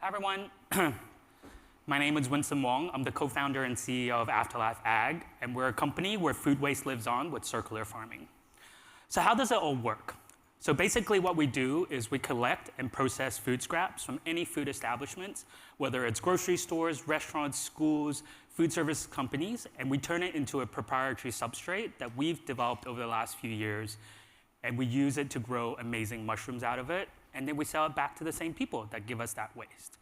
Hi, everyone. My name is Winston Wong. I'm the co-founder and CEO of Afterlife Ag, and we're a company where food waste lives on with circular farming. So how does it all work? So basically what we do is we collect and process food scraps from any food establishments, whether it's grocery stores, restaurants, schools, food service companies, and we turn it into a proprietary substrate that we've developed over the last few years, and we use it to grow amazing mushrooms out of it, and then we sell it back to the same people that give us that waste.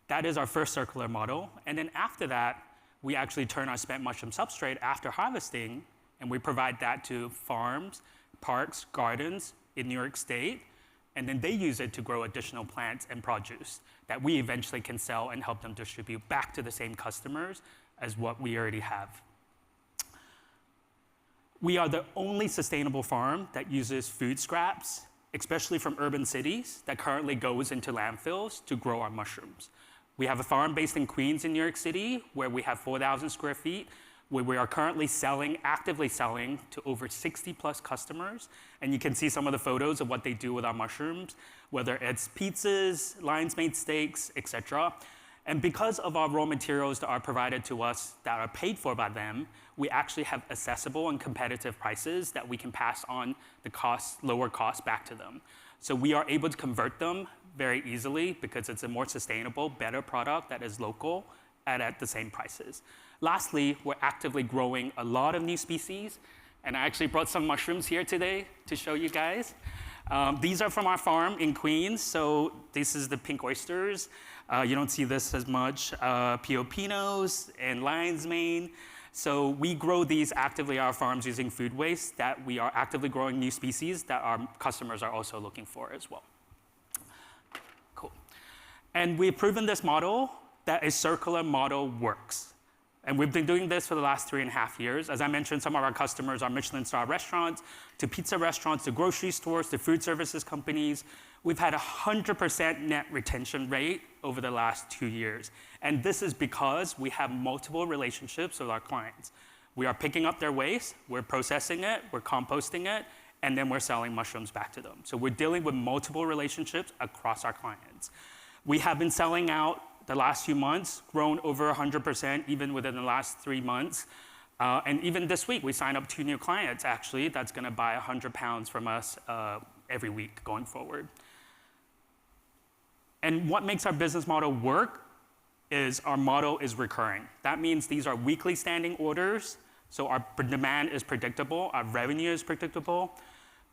That is our first circular model, and then after that, we actually turn our spent mushroom substrate after harvesting, and we provide that to farms, parks, gardens in New York State, and then they use it to grow additional plants and produce that we eventually can sell and help them distribute back to the same customers as what we already have. We are the only sustainable farm that uses food scraps, especially from urban cities, that currently goes into landfills to grow our mushrooms. We have a farm based in Queens in New York City where we have 4,000 square feet, where we are currently actively selling to over 60 plus customers. And you can see some of the photos of what they do with our mushrooms, whether it's pizzas, lion's mane steaks, etc. And because of our raw materials that are provided to us that are paid for by them, we actually have accessible and competitive prices that we can pass on the lower costs back to them. So we are able to convert them very easily because it's a more sustainable, better product that is local at the same prices. Lastly, we're actively growing a lot of new species, and I actually brought some mushrooms here today to show you guys. These are from our farm in Queens, so this is the pink oysters. You don't see this as much. Piopinos and lion's mane. So we grow these actively at our farms using food waste that we are actively growing new species that our customers are also looking for as well. Cool. And we've proven this model that a circular model works. And we've been doing this for the last 3.5 years. As I mentioned, some of our customers are Michelin star restaurants, to pizza restaurants, to grocery stores, to food services companies. We've had 100% net retention rate over the last 2 years. And this is because we have multiple relationships with our clients. We are picking up their waste, we're processing it, we're composting it, and then we're selling mushrooms back to them. So we're dealing with multiple relationships across our clients. We have been selling out the last few months, grown over 100% even within the last 3 months. And even this week, we signed up 2 new clients, actually, that's going to buy 100 pounds from us every week going forward. And what makes our business model work is our model is recurring. That means these are weekly standing orders, so our demand is predictable, our revenue is predictable.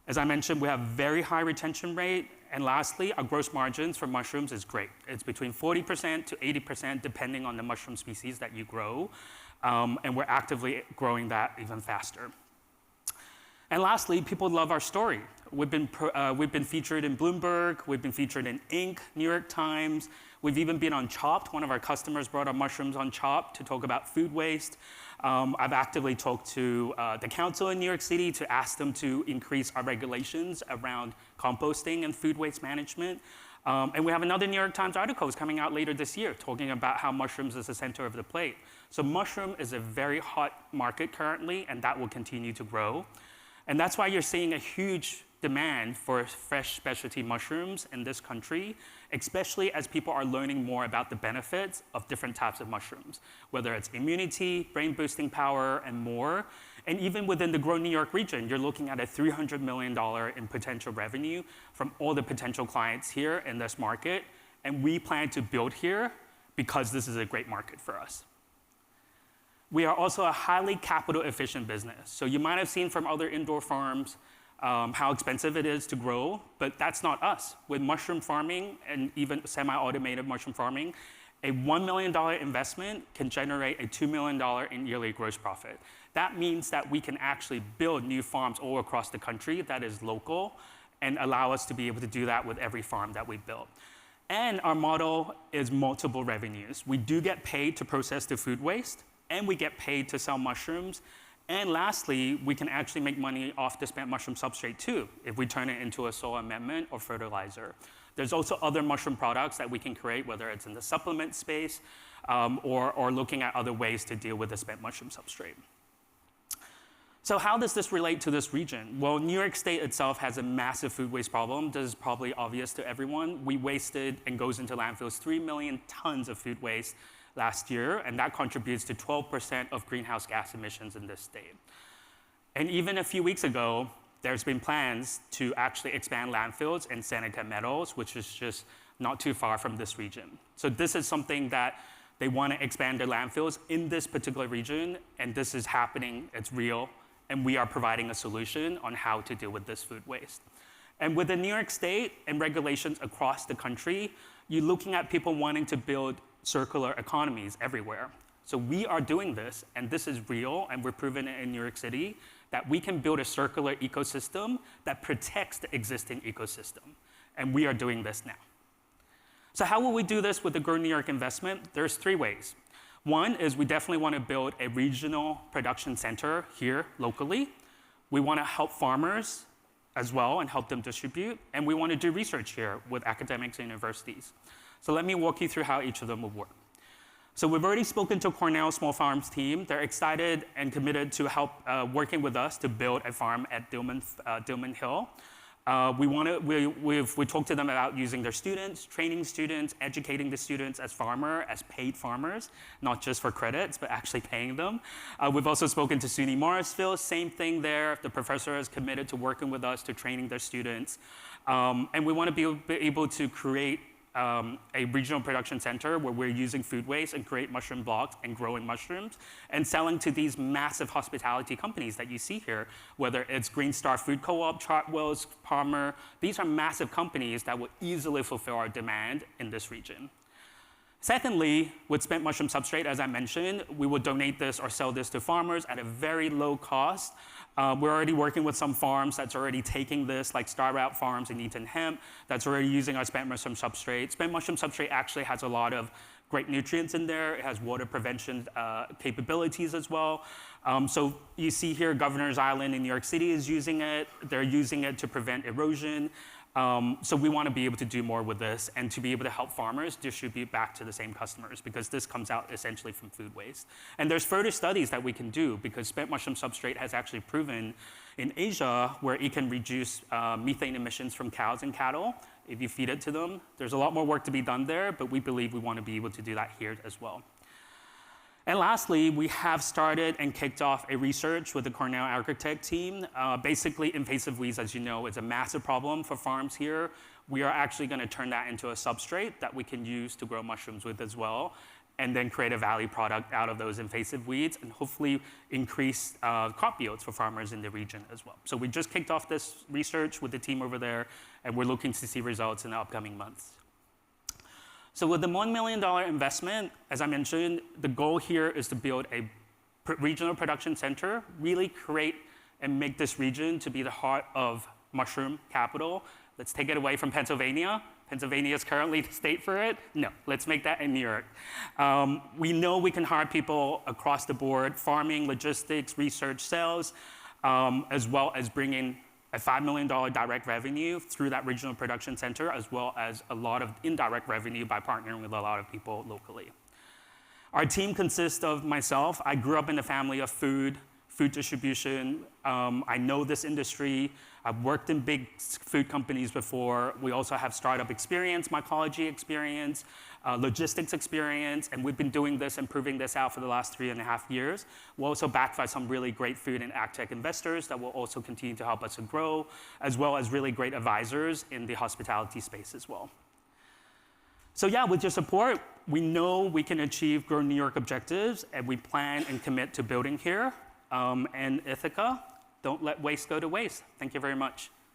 As I mentioned, we have very high retention rate. And lastly, our gross margins for mushrooms is great. It's between 40% to 80% depending on the mushroom species that you grow. And we're actively growing that even faster. And lastly, people love our story. We've been featured in Bloomberg, we've been featured in Inc., New York Times, we've even been on Chopped. One of our customers brought our mushrooms on Chopped to talk about food waste. I've actively talked to the council in New York City to ask them to increase our regulations around composting and food waste management. And we have another New York Times article coming out later this year talking about how mushrooms is the center of the plate. So mushroom is a very hot market currently, and that will continue to grow. And that's why you're seeing a huge demand for fresh specialty mushrooms in this country, especially as people are learning more about the benefits of different types of mushrooms, whether it's immunity, brain boosting power, and more. And even within the Grow New York region, you're looking at a $300 million in potential revenue from all the potential clients here in this market. And we plan to build here because this is a great market for us. We are also a highly capital efficient business. So you might have seen from other indoor farms how expensive it is to grow, but that's not us. With mushroom farming and even semi-automated mushroom farming, a $1 million investment can generate a $2 million in yearly gross profit. That means that we can actually build new farms all across the country that is local and allow us to be able to do that with every farm that we build. And our model is multiple revenues. We do get paid to process the food waste, and we get paid to sell mushrooms. And lastly, we can actually make money off the spent mushroom substrate too, if we turn it into a soil amendment or fertilizer. There's also other mushroom products that we can create, whether it's in the supplement space or looking at other ways to deal with the spent mushroom substrate. So how does this relate to this region? Well, New York State itself has a massive food waste problem. This is probably obvious to everyone. We wasted and goes into landfills 3 million tons of food waste last year, and that contributes to 12% of greenhouse gas emissions in this state. And even a few weeks ago, there's been plans to actually expand landfills in Seneca Meadows, which is just not too far from this region. So this is something that they want to expand their landfills in this particular region, and this is happening, it's real, and we are providing a solution on how to deal with this food waste. And with the New York State and regulations across the country, you're looking at people wanting to build circular economies everywhere. So we are doing this, and this is real, and we're proving it in New York City, that we can build a circular ecosystem that protects the existing ecosystem. And we are doing this now. So how will we do this with the Grow New York investment? There's 3 ways. One is we definitely want to build a regional production center here locally. We want to help farmers as well and help them distribute. And we want to do research here with academics and universities. So let me walk you through how each of them will work. So we've already spoken to Cornell Small Farms team. They're excited and committed to help working with us to build a farm at Dillman Hill. We talked to them about using their students, training students, educating the students as paid farmers, not just for credits, but actually paying them. We've also spoken to SUNY Morrisville, same thing there. The professor is committed to working with us to training their students. And we want to be able to create a regional production center where we're using food waste and create mushroom blocks and growing mushrooms and selling to these massive hospitality companies that you see here, whether it's Green Star Food Co-op, Chartwells, Palmer. These are massive companies that will easily fulfill our demand in this region. Secondly, with spent mushroom substrate, as I mentioned, we will donate this or sell this to farmers at a very low cost. We're already working with some farms that's already taking this, like Star Route Farms and Eaton Hemp, that's already using our spent mushroom substrate. Spent mushroom substrate actually has a lot of great nutrients in there. It has water prevention capabilities as well. So you see here, Governor's Island in New York City is using it. They're using it to prevent erosion. So we want to be able to do more with this and to be able to help farmers distribute back to the same customers because this comes out essentially from food waste. And there's further studies that we can do because spent mushroom substrate has actually proven in Asia where it can reduce methane emissions from cows and cattle if you feed it to them. There's a lot more work to be done there, but we believe we want to be able to do that here as well. And lastly, we have started and kicked off a research with the Cornell Agritech team. Basically, invasive weeds, as you know, is a massive problem for farms here. We are actually going to turn that into a substrate that we can use to grow mushrooms with as well, and then create a value product out of those invasive weeds and hopefully increase crop yields for farmers in the region as well. So we just kicked off this research with the team over there, and we're looking to see results in the upcoming months. So with the $1 million investment, as I mentioned, the goal here is to build a regional production center, really create and make this region to be the heart of mushroom capital. Let's take it away from Pennsylvania. Pennsylvania is currently the state for it. No, let's make that in New York. We know we can hire people across the board, farming, logistics, research, sales, as well as bringing a $5 million direct revenue through that regional production center, as well as a lot of indirect revenue by partnering with a lot of people locally. Our team consists of myself. I grew up in a family of food distribution. I know this industry. I've worked in big food companies before. We also have startup experience, mycology experience, logistics experience, and we've been doing this and proving this out for the last 3.5 years. We're also backed by some really great food and ag tech investors that will also continue to help us to grow, as well as really great advisors in the hospitality space as well. So yeah, with your support, we know we can achieve Grow New York objectives, and we plan and commit to building here. And Ithaca, don't let waste go to waste. Thank you very much.